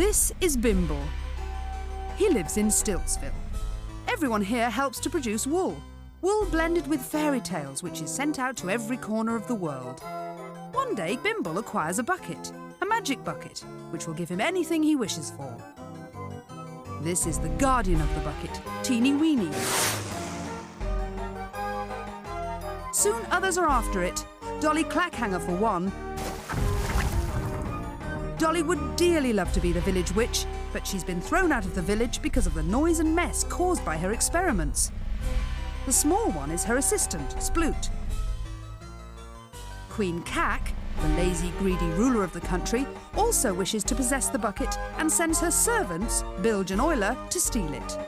This is Bimble. He lives in Stiltsville. Everyone here helps to produce wool. Wool blended with fairy tales, which is sent out to every corner of the world. One day, Bimble acquires a bucket, a magic bucket, which will give him anything he wishes for. This is the guardian of the bucket, Teeny Weeny. Soon others are after it. Dolly Clackhanger for one. Dolly would dearly love to be the village witch, but she's been thrown out of the village because of the noise and mess caused by her experiments. The small one is her assistant, Sploot. Queen Cack, the lazy, greedy ruler of the country, also wishes to possess the bucket and sends her servants, Bilge and Oiler, to steal it.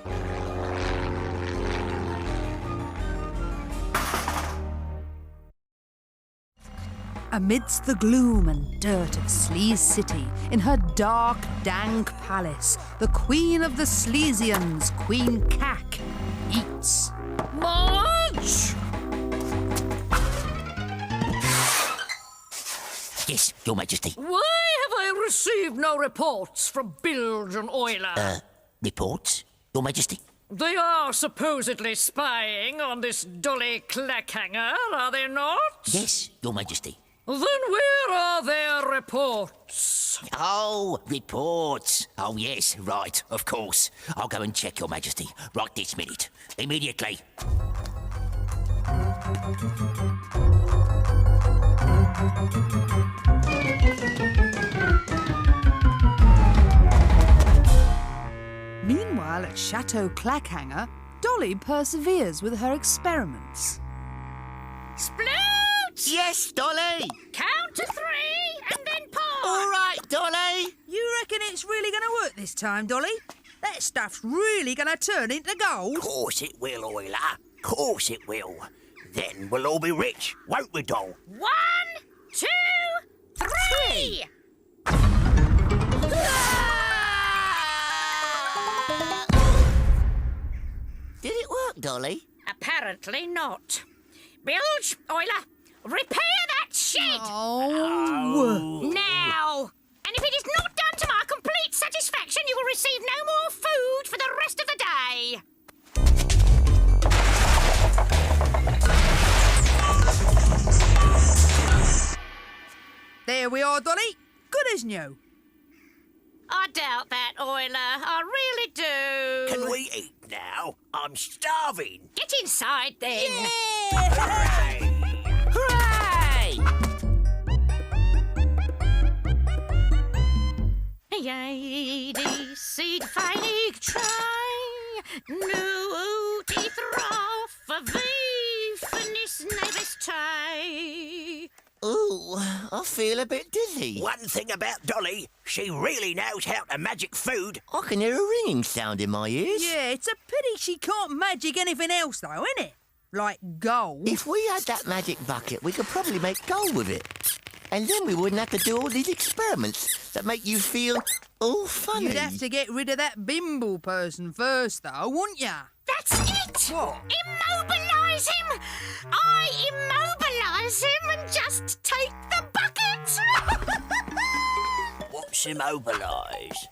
Amidst the gloom and dirt of Sleaze City, in her dark, dank palace, the Queen of the Sleazians, Queen Cack, eats. March! Yes, Your Majesty. Why have I received no reports from Bilge and Oiler? Reports, Your Majesty? They are supposedly spying on this Dolly Clackhanger, are they not? Yes, Your Majesty. Then where are their reports? Oh, reports. Oh, yes, right, of course. I'll go and check, Your Majesty, right this minute. Immediately. Meanwhile, at Chateau Clackhanger, Dolly perseveres with her experiments. Sploot! Yes, Dolly. Count to 3 and then pause. All right, Dolly. You reckon it's really going to work this time, Dolly? That stuff's really going to turn into gold? Course it will, Oiler. Course it will. Then we'll all be rich, won't we, Doll? 1, 2, 3! Did it work, Dolly? Apparently not. Bilge, Oiler, repair that shed! Oh. Now! And if it is not done to my complete satisfaction, you will receive no more food for the rest of the day. There we are, Dolly. Good as new. I doubt that, Oiler. I really do. Can we eat now? I'm starving. Get inside, then. Hooray! Hooray! Yay, seed feinig try. Nu die drauf, wie finis nebes tie. Ooh, I feel a bit dizzy. One thing about Dolly, she really knows how to magic food. I can hear a ringing sound in my ears. Yeah, it's a pity she can't magic anything else, though, isn't it? Like gold. If we had that magic bucket, we could probably make gold with it. And then we wouldn't have to do all these experiments that make you feel all funny. You'd have to get rid of that Bimble person first, though, wouldn't ya? That's it! What? Immobilise him! I immobilise him and just take the bucket! What's immobilise?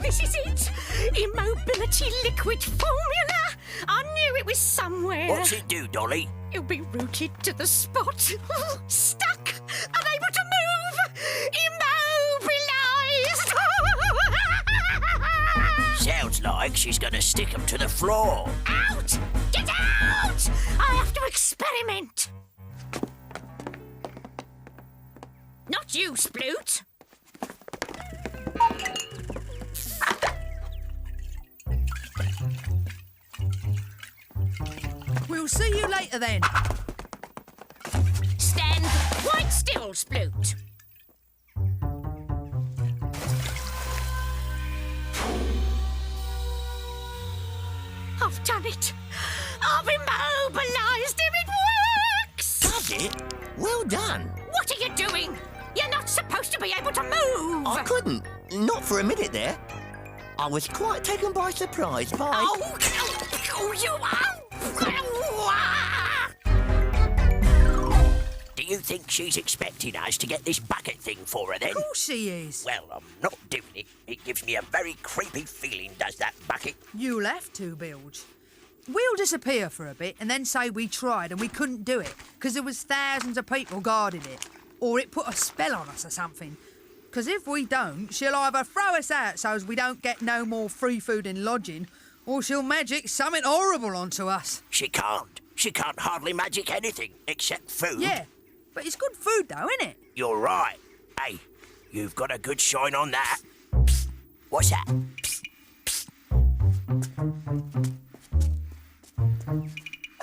This is it! Immobility liquid formula! I knew it was somewhere. What's it do, Dolly? It'll be rooted to the spot. Stuck! Unable to move! Immobilised! Sounds like she's going to stick him to the floor. Out! Get out! I have to experiment. Not you, Sploot. We'll see you later, then. Stand quite still, Sploot. I've done it. I've immobilised him. It works. Does it? Well done. What are you doing? You're not supposed to be able to move. I couldn't. Not for a minute there. I was quite taken by surprise by... Oh, you are. Do you think she's expecting us to get this bucket thing for her then? Of course she is. Well, I'm not doing it. It gives me a very creepy feeling, does that bucket? You'll have to, Bilge. We'll disappear for a bit and then say we tried and we couldn't do it because there was thousands of people guarding it. Or it put a spell on us or something. Because if we don't, she'll either throw us out so as we don't get no more free food and lodging, or she'll magic something horrible onto us. She can't. She can't hardly magic anything except food. Yeah, but it's good food though, isn't it? You're right. Hey, you've got a good shine on that. Psst. What's that? Psst. Psst.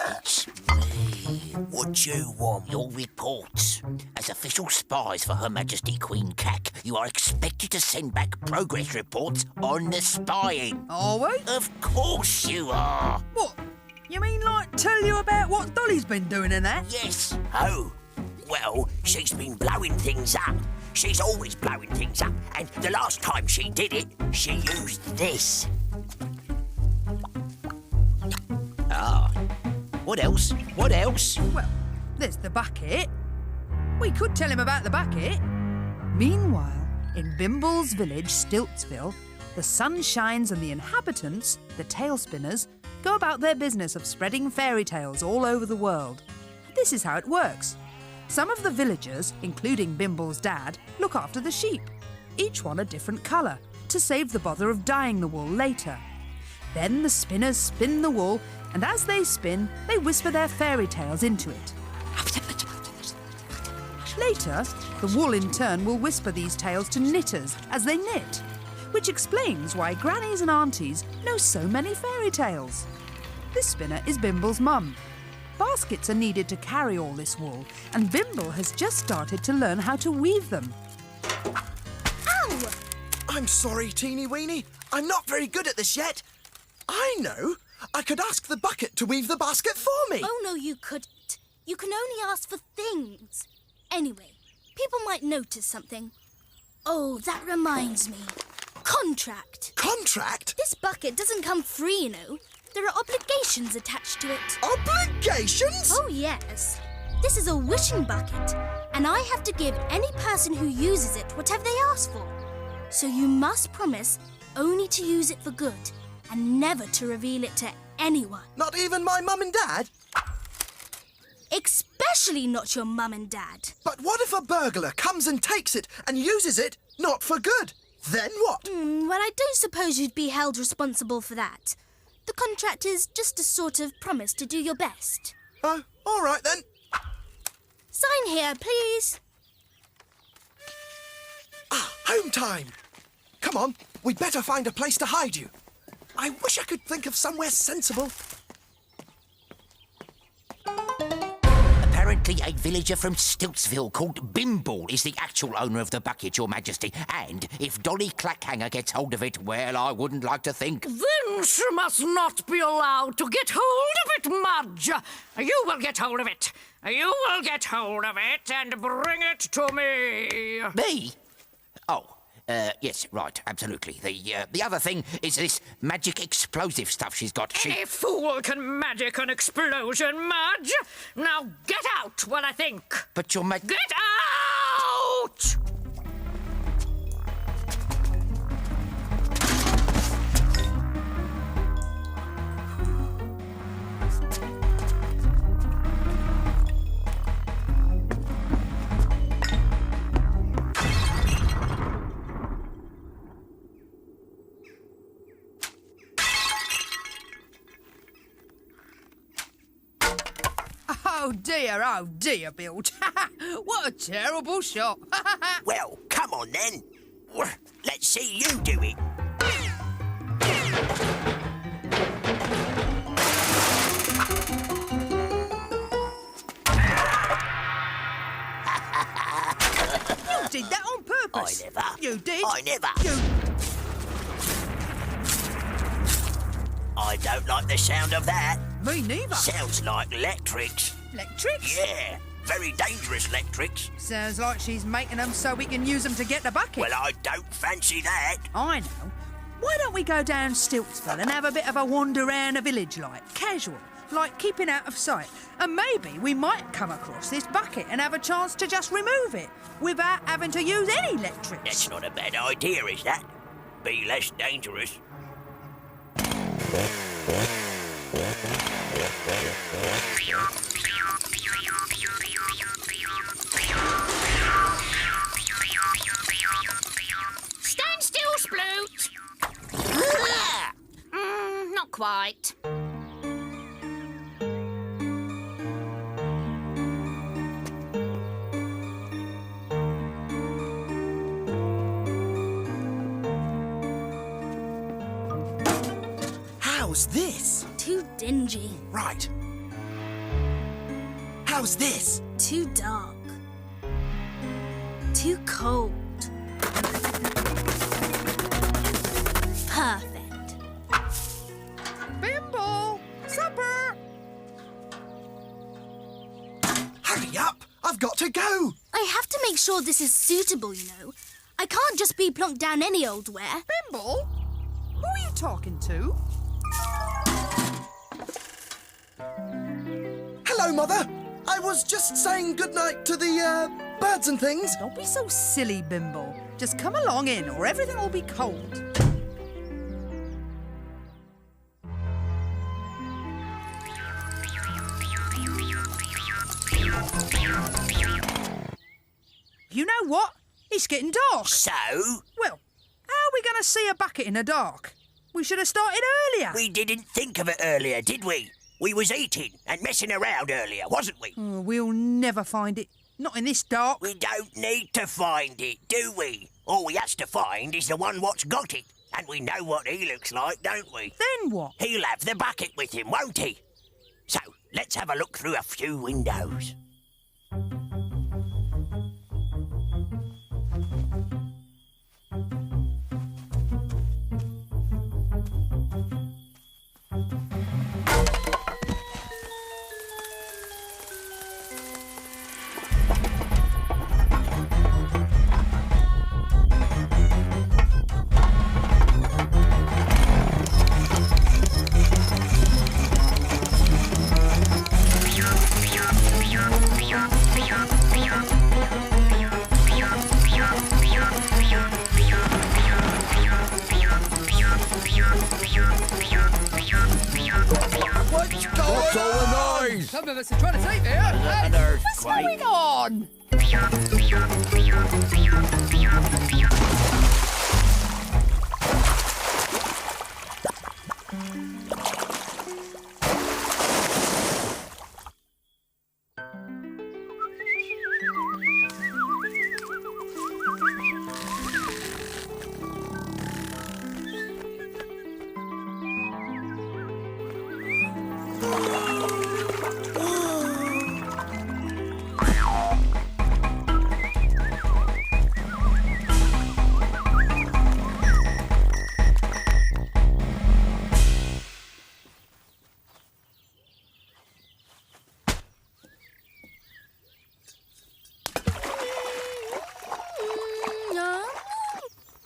It's me. What you want? Your reports. As official spies for Her Majesty Queen Cack, you are expected to send back progress reports on the spying. Are we? Of course you are. What? You mean like tell you about what Dolly's been doing and that? Yes. Oh, well, she's been blowing things up. She's always blowing things up. And the last time she did it, she used this. Ah. What else? What else? Well, there's the bucket. We could tell him about the bucket. Meanwhile, in Bimble's village, Stiltsville, the sun shines and the inhabitants, the tailspinners, go about their business of spreading fairy tales all over the world. This is how it works. Some of the villagers, including Bimble's dad, look after the sheep, each one a different colour, to save the bother of dyeing the wool later. Then the spinners spin the wool, and as they spin, they whisper their fairy tales into it. Later, the wool in turn will whisper these tales to knitters as they knit, which explains why grannies and aunties know so many fairy tales. This spinner is Bimble's mum. Baskets are needed to carry all this wool, and Bimble has just started to learn how to weave them. Ow! I'm sorry, Teeny Weeny. I'm not very good at this yet. I know. I could ask the bucket to weave the basket for me. Oh, no, you couldn't. You can only ask for things. Anyway, people might notice something. Oh, that reminds me. Contract. Contract? This bucket doesn't come free, you know. There are obligations attached to it. Obligations? Oh, yes. This is a wishing bucket, and I have to give any person who uses it whatever they ask for. So you must promise only to use it for good and never to reveal it to anyone. Not even my mum and dad? Especially not your mum and dad. But what if a burglar comes and takes it and uses it not for good? Then what? Well, I don't suppose you'd be held responsible for that. The contract is just a sort of promise to do your best. Oh, all right then. Sign here, please. Ah, home time. Come on, we'd better find a place to hide you. I wish I could think of somewhere sensible. Apparently a villager from Stiltsville called Bimble is the actual owner of the bucket, Your Majesty. And if Dolly Clackhanger gets hold of it, well, I wouldn't like to think... Then she must not be allowed to get hold of it, Mudge. You will get hold of it. You will get hold of it and bring it to me. Me? Oh, yes, right, absolutely. The other thing is this magic explosive stuff she's got. Any fool can magic an explosion, Mudge. Now get out while I think. But Your Majesty... Get out! Oh dear, Bilge. What a terrible shot. Well, come on then. Let's see you do it. You did that on purpose. I never. You did. I never. You... I don't like the sound of that. Me neither. Sounds like electrics. Electrics? Yeah, very dangerous electrics. Sounds like she's making them so we can use them to get the bucket. Well, I don't fancy that. I know. Why don't we go down Stiltsville and have a bit of a wander around the village, casual, like keeping out of sight? And maybe we might come across this bucket and have a chance to just remove it without having to use any electrics. That's not a bad idea, is that? Be less dangerous. Stand still, Sploot. Not quite. How's this? Too dingy. Right. How's this? Too dark. Too cold. Perfect. Bimble! Supper! Hurry up! I've got to go! I have to make sure this is suitable, you know. I can't just be plonked down any old where. Bimble? Who are you talking to? Hello, Mother. I was just saying goodnight to the, birds and things. Don't be so silly, Bimble. Just come along in or everything will be cold. You know what? It's getting dark. So? Well, how are we going to see a bucket in the dark? We should have started earlier. We didn't think of it earlier, did we? We was eating and messing around earlier, wasn't we? Oh, we'll never find it. Not in this dark. We don't need to find it, do we? All we has to find is the one what's got it. And we know what he looks like, don't we? Then what? He'll have the bucket with him, won't he? So, let's have a look through a few windows. Some of us are trying to sleep here. An What's earthquake. going on?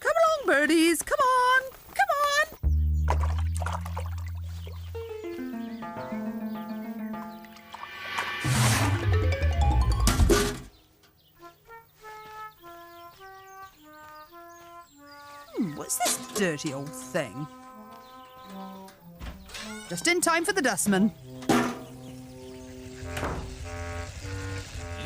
Come along, birdies. Come on. Come on. What's this dirty old thing? Just in time for the dustman.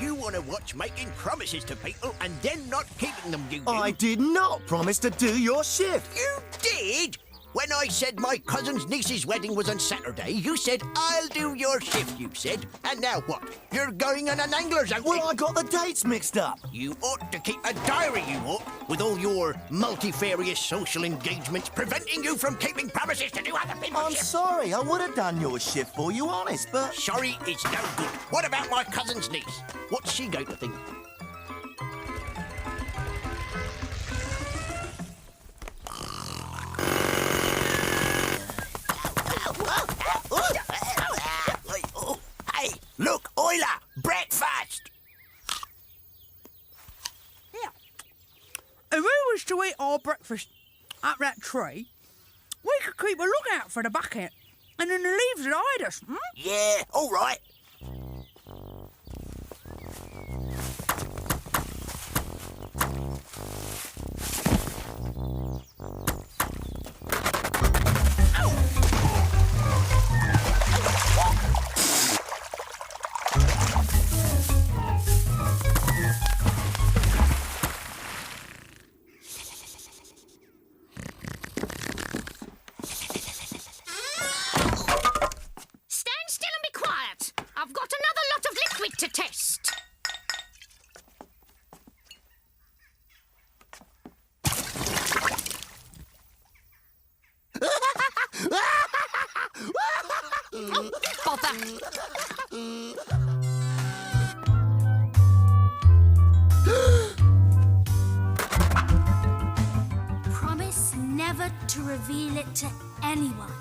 You want to watch making promises to people and then not keeping them, do you? I did not promise to do your shift. You did? When I said my cousin's niece's wedding was on Saturday, you said, I'll do your shift, you said. And now what? You're going on an angler's outing? Well, I got the dates mixed up. You ought to keep a diary, you ought, with all your multifarious social engagements preventing you from keeping promises to do other people's I'm shifts. sorry, I would have done your shift for you, honest, but... Sorry is no good. What about my cousin's niece? What's she going to think? was to eat our breakfast up that tree, we could keep a lookout for the bucket, and then the leaves would hide us, hmm? Yeah, all right. Stand still and be quiet. I've got another lot of liquid to test. Oh, bother. Promise never to reveal it to anyone.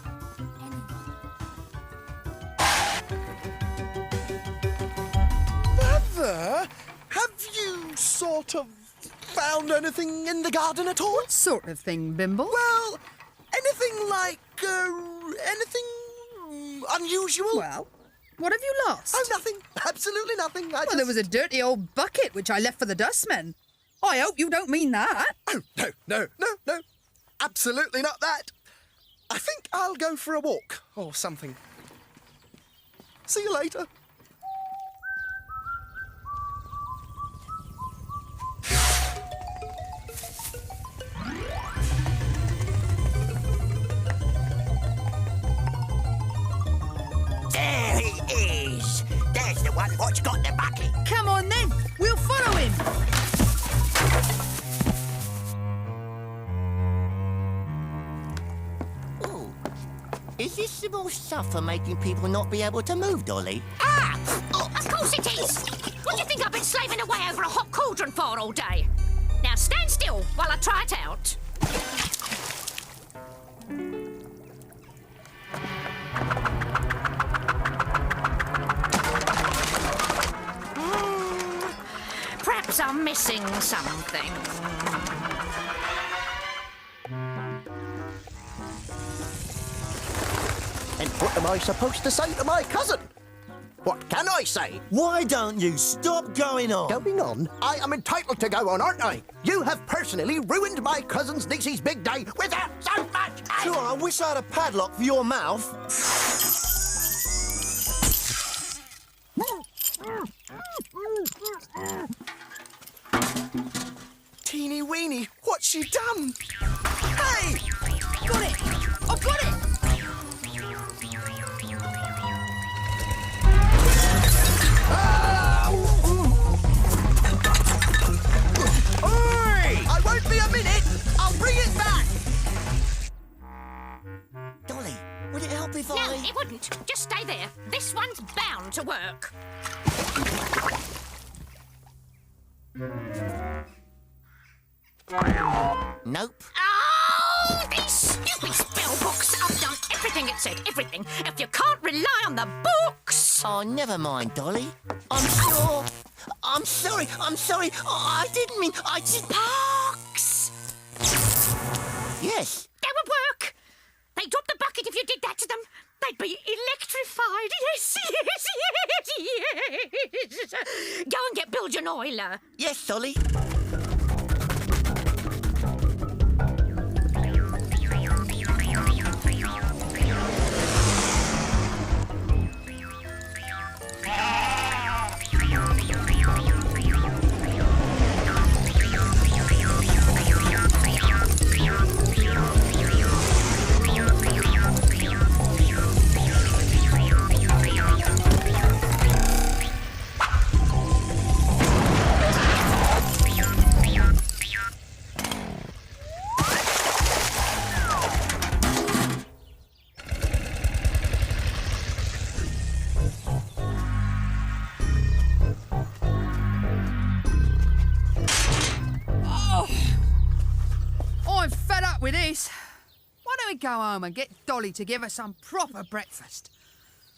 Mother, have you sort of found anything in the garden at all? What sort of thing, Bimble? Well, anything like, anything unusual? Well, what have you lost? Oh, nothing. Absolutely nothing. Well, there was a dirty old bucket which I left for the dustmen. I hope you don't mean that. Oh, no. Absolutely not that. I think I'll go for a walk or something. See you later. There he is. There's the one what's got the bucket. Come on then, we'll follow him. Ooh. Is this some more stuff for making people not be able to move, Dolly? Ah! Oh, of course it is. What do you think I've been slaving away over a hot cauldron for all day? Now stand still while I try it out. Perhaps I'm missing something. And what am I supposed to say to my cousin? What can I say? Why don't you stop going on? Going on? I am entitled to go on, aren't I? You have personally ruined my cousin's niece's big day without so much. Sure, I wish I had a padlock for your mouth. Teeny Weeny, what's she done? Hey! Got it! I've got it! I won't be a minute. I'll bring it back. Dolly, would it help if No, I... it wouldn't. Just stay there. This one's bound to work. Nope. Oh, these stupid spell books! I've done everything it said, everything. If you can't rely on the books... Oh, never mind, Dolly. I'm sure... I'm sorry. Oh, I didn't mean... I just... Books! Yes. That would work. They'd drop the bucket if you did that to them. They'd be electrified. Yes. Go and get Bill John Euler. Yes, Dolly. With this. Why don't we go home and get Dolly to give us some proper breakfast?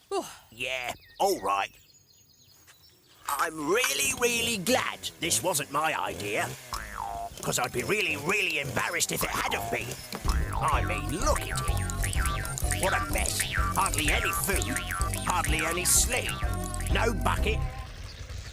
Oh. Yeah, all right. I'm really, really glad this wasn't my idea. because I'd be really, really embarrassed if it hadn't been. I mean, look at it. What a mess. Hardly any food, hardly any sleep. No bucket.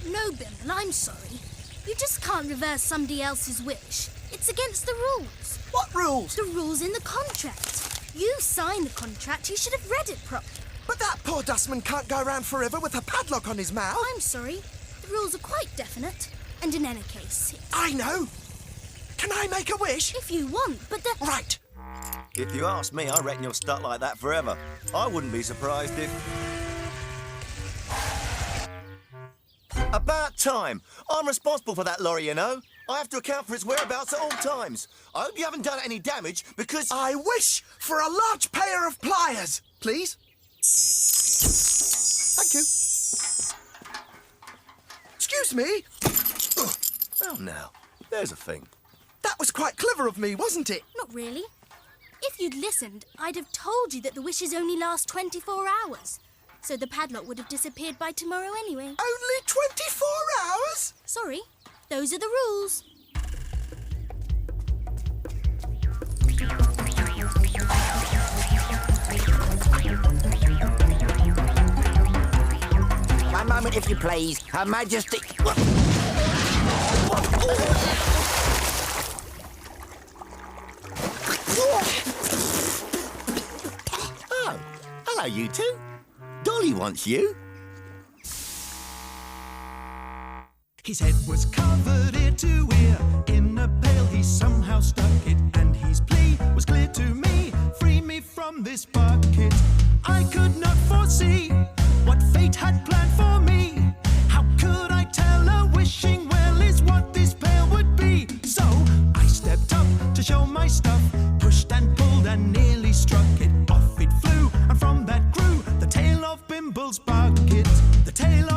No, Bimble, I'm sorry. You just can't reverse somebody else's wish. It's against the rules. What rules? The rules in the contract. You signed the contract. You should have read it properly. But that poor dustman can't go around forever with a padlock on his mouth. I'm sorry. The rules are quite definite. And in any case, I know. Can I make a wish? if you want, but the... Right. If you ask me, I reckon you're stuck like that forever. I wouldn't be surprised if... About time! I'm responsible for that lorry, you know. I have to account for its whereabouts at all times. I hope you haven't done it any damage, because... I wish for a large pair of pliers, please. Thank you. Excuse me. Oh, now, there's a thing. That was quite clever of me, wasn't it? Not really. If you'd listened, I'd have told you that the wishes only last 24 hours. So the padlock would have disappeared by tomorrow anyway. Only 24 hours? Sorry, those are the rules. One moment, if you please. Her Majesty... Oh, hello, you two. Dolly wants you. His head was covered ear to ear. In a pail he somehow stuck it, and his plea was clear to me. Free me from this bucket. I could not foresee what fate had planned for me. How could I tell a wishing well is what this pail would be? So I stepped up to show my stuff, pushed and pulled and nearly struck it. Off it flew, and from that grew the tail of Bimble's bucket. The tail